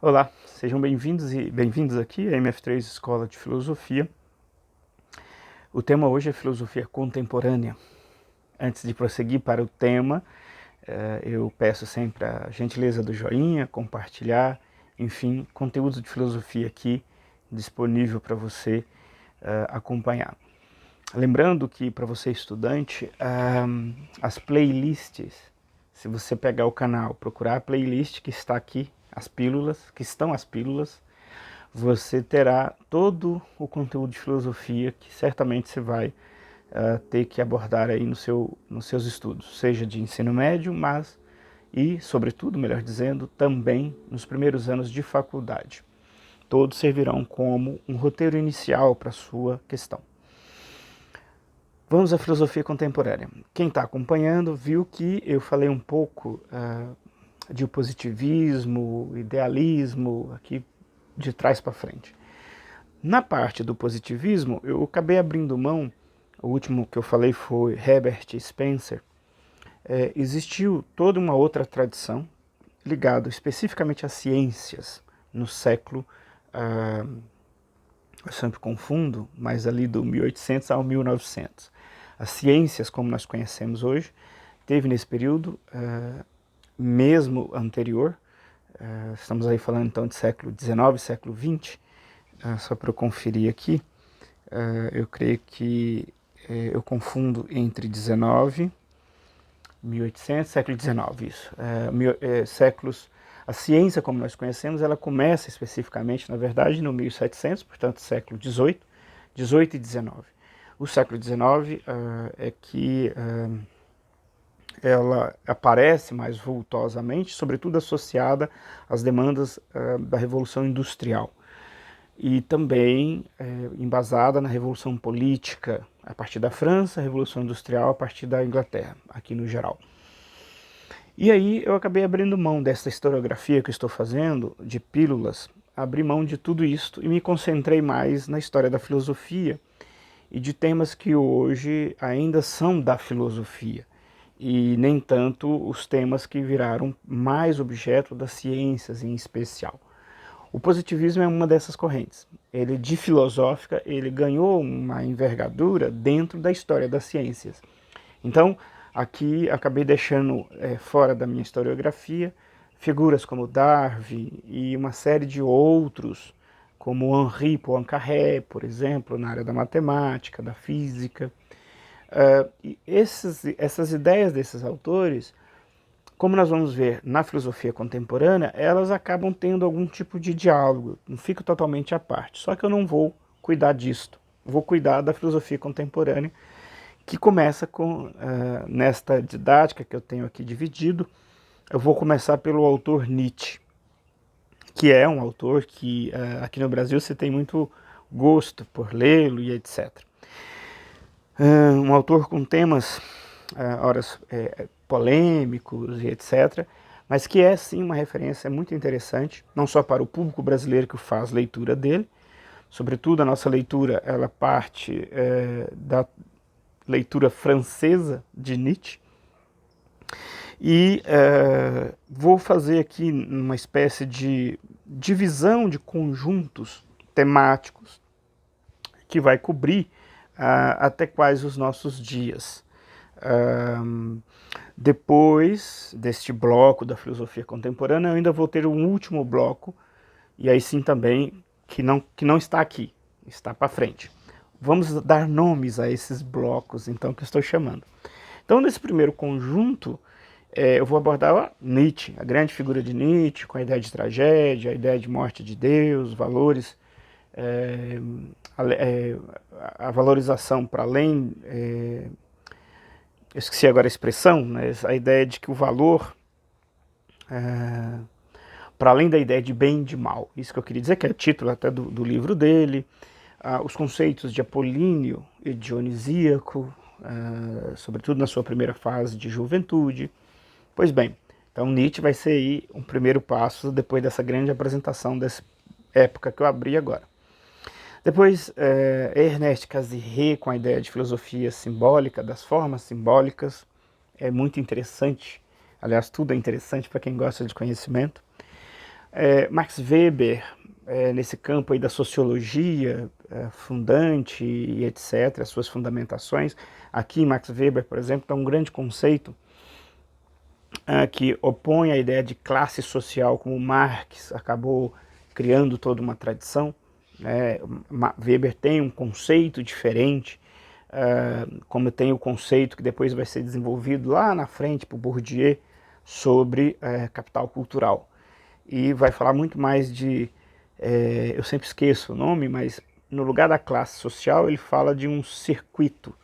Olá, sejam bem-vindos e bem-vindos aqui à MF3 Escola de Filosofia. O tema hoje é filosofia contemporânea. Antes de prosseguir para o tema, eu peço sempre a gentileza do joinha, compartilhar, enfim, conteúdo de filosofia aqui disponível para você acompanhar. Lembrando que para você estudante, as playlists, se você pegar o canal, procurar a playlist que está aqui, as pílulas, você terá todo o conteúdo de filosofia que certamente você vai ter que abordar aí nos seus estudos, seja de ensino médio, mas e, sobretudo, melhor dizendo, também nos primeiros anos de faculdade. Todos servirão como um roteiro inicial para a sua questão. Vamos à filosofia contemporânea. Quem está acompanhando viu que eu falei um pouco de positivismo, idealismo, aqui de trás para frente. Na parte do positivismo, eu acabei abrindo mão, o último que eu falei foi Herbert Spencer. Existiu toda uma outra tradição ligada especificamente às ciências no século, eu sempre confundo, mas ali do 1800 ao 1900. As ciências, como nós conhecemos hoje, teve nesse período, mesmo anterior, estamos aí falando então de século XIX, século XX, só para eu conferir aqui, eu creio que eu confundo entre 19, 1800, século XIX, isso. Séculos, a ciência como nós conhecemos, ela começa especificamente, na verdade, no 1700, portanto, século XVIII, XVIII e XIX. O século XIX é que ela aparece mais vultosamente, sobretudo associada às demandas da Revolução Industrial e também embasada na Revolução Política a partir da França, a Revolução Industrial a partir da Inglaterra, aqui no geral. E aí eu acabei abrindo mão dessa historiografia que eu estou fazendo, de pílulas, abri mão de tudo isso e me concentrei mais na história da filosofia e de temas que hoje ainda são da filosofia e nem tanto os temas que viraram mais objeto das ciências em especial. O positivismo é uma dessas correntes. Ele, de filosófica, ele ganhou uma envergadura dentro da história das ciências. Então, aqui acabei deixando fora da minha historiografia figuras como Darwin e uma série de outros, como Henri Poincaré, por exemplo, na área da matemática, da física. Essas ideias desses autores, como nós vamos ver na filosofia contemporânea, elas acabam tendo algum tipo de diálogo, não fica totalmente à parte. Só que eu não vou cuidar disto, vou cuidar da filosofia contemporânea, que começa com, nesta didática que eu tenho aqui dividido, eu vou começar pelo autor Nietzsche, que é um autor que aqui no Brasil você tem muito gosto por lê-lo e etc. Um autor com temas, horas polêmicos e etc., mas que é sim uma referência muito interessante, não só para o público brasileiro que faz leitura dele, sobretudo a nossa leitura, ela parte da leitura francesa de Nietzsche, e vou fazer aqui uma espécie de divisão de conjuntos temáticos que vai cobrir até quais os nossos dias. Depois deste bloco da filosofia contemporânea, eu ainda vou ter um último bloco, e aí sim também, que não está aqui, está para frente. Vamos dar nomes a esses blocos, então, que eu estou chamando. Então, nesse primeiro conjunto, eu vou abordar Nietzsche, a grande figura de Nietzsche, com a ideia de tragédia, a ideia de morte de Deus, valores, a valorização para além, eu esqueci agora a expressão, né, a ideia de que o valor, para além da ideia de bem e de mal, isso que eu queria dizer, que é o título até do livro dele, os conceitos de apolíneo e dionisíaco, sobretudo na sua primeira fase de juventude. Pois bem, então Nietzsche vai ser aí um primeiro passo depois dessa grande apresentação dessa época que eu abri agora. Depois, Ernest Cassirer com a ideia de filosofia simbólica, das formas simbólicas, é muito interessante. Aliás, tudo é interessante para quem gosta de conhecimento. Max Weber, nesse campo aí da sociologia fundante e etc., as suas fundamentações. Aqui, Max Weber, por exemplo, dá um grande conceito que opõe a ideia de classe social, como Marx acabou criando toda uma tradição. Weber tem um conceito diferente, como tem o conceito que depois vai ser desenvolvido lá na frente por Bourdieu sobre capital cultural. E vai falar muito mais de, eu sempre esqueço o nome, mas no lugar da classe social ele fala de um circuito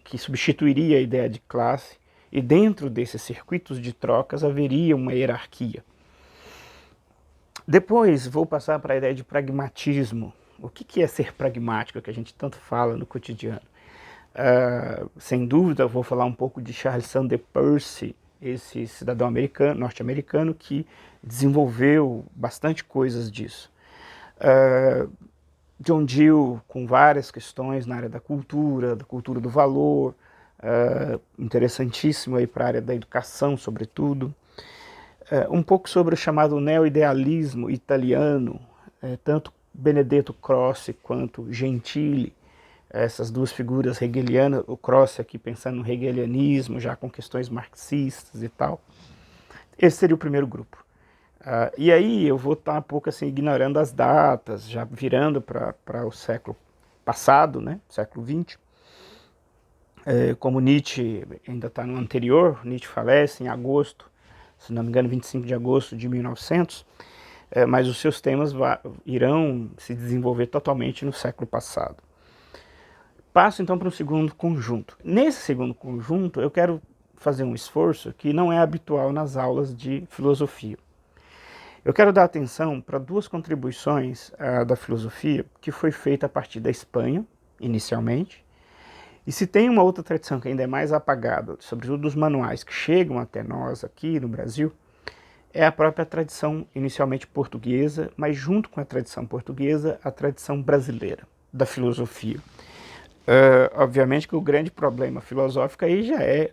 que substituiria a ideia de classe, e dentro desses circuitos de trocas haveria uma hierarquia. Depois vou passar para a ideia de pragmatismo. O que é ser pragmático, que a gente tanto fala no cotidiano? Sem dúvida, vou falar um pouco de Charles Sanders Peirce, esse cidadão americano, norte-americano, que desenvolveu bastante coisas disso. John Dewey, com várias questões na área da cultura do valor, interessantíssimo aí para a área da educação, sobretudo. Um pouco sobre o chamado neo-idealismo italiano, tanto Benedetto Croce quanto Gentili, essas duas figuras hegelianas, o Croce aqui pensando no hegelianismo, já com questões marxistas e tal. Esse seria o primeiro grupo. E aí eu vou estar um pouco assim ignorando as datas, já virando para o século passado, né, século XX. Como Nietzsche ainda está no anterior, Nietzsche falece em agosto, se não me engano 25 de agosto de 1900, mas os seus temas irão se desenvolver totalmente no século passado. Passo então para um segundo conjunto. Nesse segundo conjunto eu quero fazer um esforço que não é habitual nas aulas de filosofia. Eu quero dar atenção para duas contribuições da filosofia que foi feita a partir da Espanha, inicialmente, e se tem uma outra tradição que ainda é mais apagada, sobretudo dos manuais que chegam até nós aqui no Brasil, é a própria tradição inicialmente portuguesa, mas junto com a tradição portuguesa, a tradição brasileira da filosofia. Obviamente que o grande problema filosófico aí já é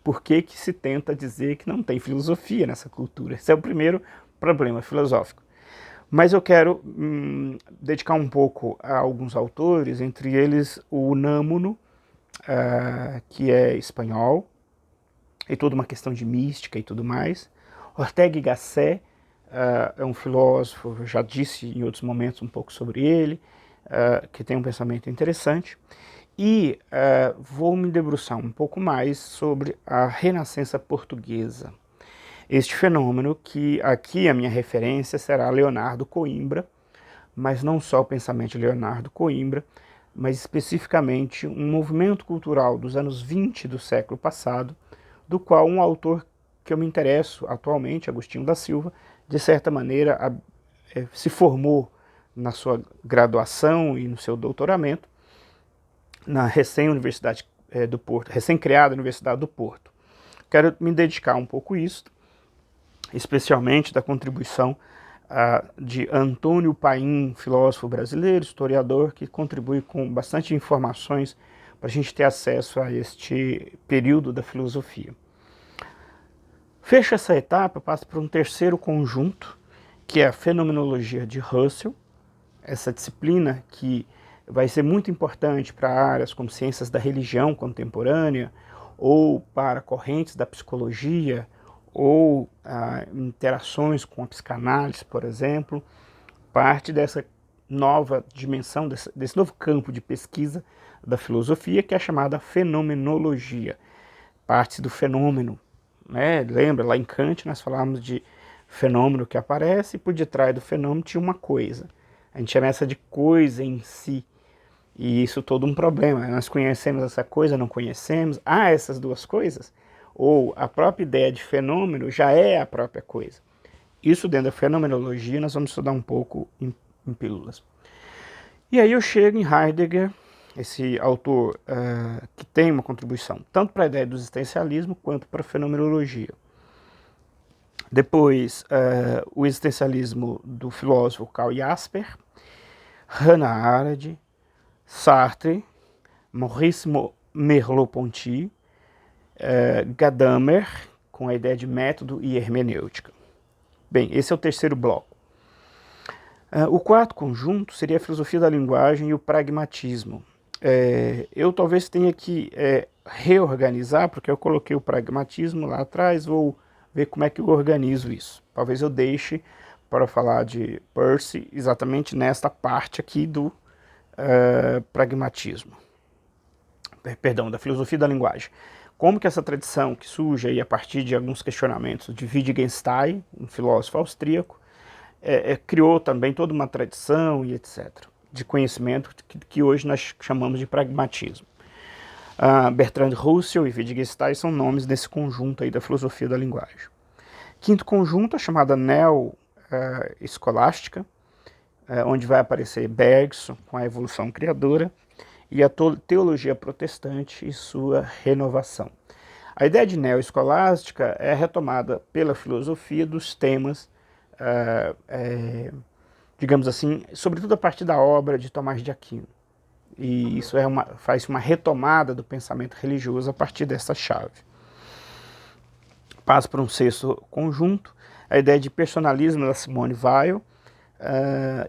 por que se tenta dizer que não tem filosofia nessa cultura. Esse é o primeiro problema filosófico. Mas eu quero dedicar um pouco a alguns autores, entre eles o Unamuno, que é espanhol, e toda uma questão de mística e tudo mais. Ortega y Gasset é um filósofo, eu já disse em outros momentos um pouco sobre ele, que tem um pensamento interessante. E vou me debruçar um pouco mais sobre a Renascença Portuguesa. Este fenômeno que aqui a minha referência será Leonardo Coimbra, mas não só o pensamento de Leonardo Coimbra, mas especificamente um movimento cultural dos anos 20 do século passado, do qual um autor que eu me interesso atualmente, Agostinho da Silva, de certa maneira se formou na sua graduação e no seu doutoramento na recém-Universidade do Porto, recém-criada Universidade do Porto. Quero me dedicar um pouco a isso, especialmente da contribuição de Antônio Paim, filósofo brasileiro, historiador, que contribui com bastante informações para a gente ter acesso a este período da filosofia. Fecho essa etapa, passo para um terceiro conjunto, que é a fenomenologia de Russell, essa disciplina que vai ser muito importante para áreas como ciências da religião contemporânea, ou para correntes da psicologia, ou interações com a psicanálise, por exemplo, parte dessa nova dimensão, desse novo campo de pesquisa da filosofia, que é a chamada fenomenologia, parte do fenômeno. Lembra, lá em Kant nós falamos de fenômeno que aparece, e por detrás do fenômeno tinha uma coisa. A gente chama essa de coisa em si. E isso todo um problema. Nós conhecemos essa coisa, não conhecemos. Há essas duas coisas? Ou a própria ideia de fenômeno já é a própria coisa? Isso dentro da fenomenologia nós vamos estudar um pouco em pílulas. E aí eu chego em Heidegger, esse autor que tem uma contribuição tanto para a ideia do existencialismo quanto para a fenomenologia. Depois, o existencialismo do filósofo Karl Jasper, Hannah Arendt, Sartre, Maurice Merleau-Ponty, Gadamer, com a ideia de método e hermenêutica. Bem, esse é o terceiro bloco. O quarto conjunto seria a filosofia da linguagem e o pragmatismo. Eu talvez tenha que reorganizar, porque eu coloquei o pragmatismo lá atrás, vou ver como é que eu organizo isso. Talvez eu deixe para falar de Peirce exatamente nesta parte aqui do pragmatismo. Perdão, da filosofia da linguagem. Como que essa tradição, que surge aí a partir de alguns questionamentos de Wittgenstein, um filósofo austríaco, criou também toda uma tradição e etc., de conhecimento que hoje nós chamamos de pragmatismo. Bertrand Russell e Wittgenstein são nomes desse conjunto aí da filosofia da linguagem. Quinto conjunto, a chamada neo-escolástica, onde vai aparecer Bergson com a evolução criadora e a teologia protestante e sua renovação. A ideia de neo-escolástica é retomada pela filosofia dos temas, digamos assim, sobretudo a partir da obra de Tomás de Aquino. E isso faz uma retomada do pensamento religioso a partir dessa chave. Passa para um sexto conjunto, a ideia de personalismo da Simone Weil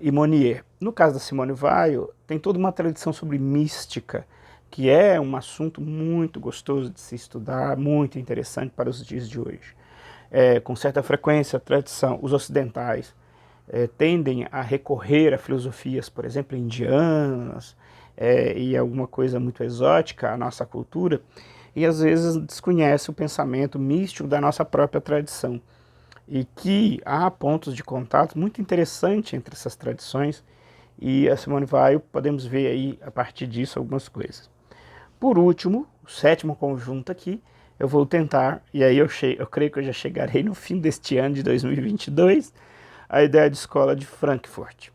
e Monnier. No caso da Simone Weil, tem toda uma tradição sobre mística, que é um assunto muito gostoso de se estudar, muito interessante para os dias de hoje. Com certa frequência, a tradição, os ocidentais tendem a recorrer a filosofias, por exemplo, indianas, e alguma coisa muito exótica à nossa cultura, e às vezes desconhece o pensamento místico da nossa própria tradição. E que há pontos de contato muito interessantes entre essas tradições, e a Simone Weil podemos ver aí, a partir disso, algumas coisas. Por último, o sétimo conjunto aqui, eu vou tentar, e aí eu creio que eu já chegarei no fim deste ano de 2022, a ideia de escola de Frankfurt.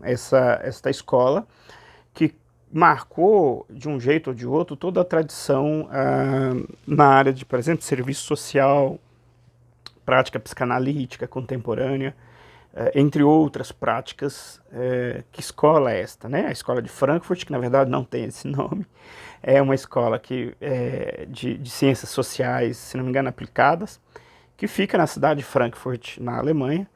Esta escola que marcou, de um jeito ou de outro, toda a tradição na área de, por exemplo, serviço social, prática psicanalítica contemporânea, entre outras práticas. Que escola é esta, né? A escola de Frankfurt, que na verdade não tem esse nome, é uma escola de ciências sociais, se não me engano, aplicadas, que fica na cidade de Frankfurt, na Alemanha,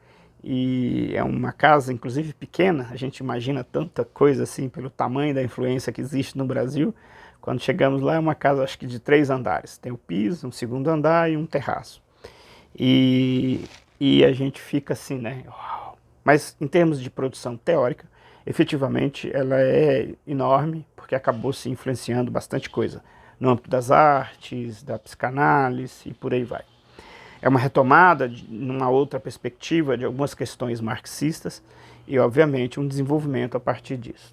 e é uma casa, inclusive, pequena. A gente imagina tanta coisa assim pelo tamanho da influência que existe no Brasil. Quando chegamos lá, é uma casa, acho que de 3 andares. Tem o piso, um segundo andar e um terraço. E a gente fica assim, né? Uau. Mas em termos de produção teórica, efetivamente ela é enorme, porque acabou se influenciando bastante coisa no âmbito das artes, da psicanálise e por aí vai. É uma retomada, numa outra perspectiva, de algumas questões marxistas e, obviamente, um desenvolvimento a partir disso.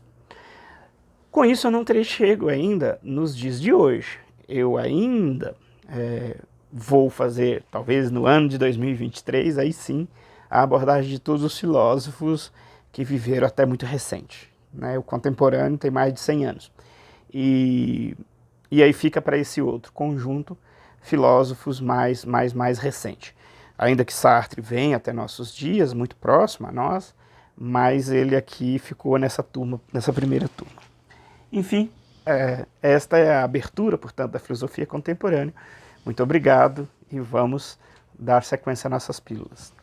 Com isso, eu não terei chego ainda nos dias de hoje. Eu ainda vou fazer, talvez no ano de 2023, aí sim, a abordagem de todos os filósofos que viveram até muito recente. O contemporâneo tem mais de 100 anos. E aí fica para esse outro conjunto filósofos mais recente. Ainda que Sartre venha até nossos dias, muito próximo a nós, mas ele aqui ficou nessa primeira turma. Enfim, esta é a abertura, portanto, da filosofia contemporânea. Muito obrigado e vamos dar sequência às nossas pílulas.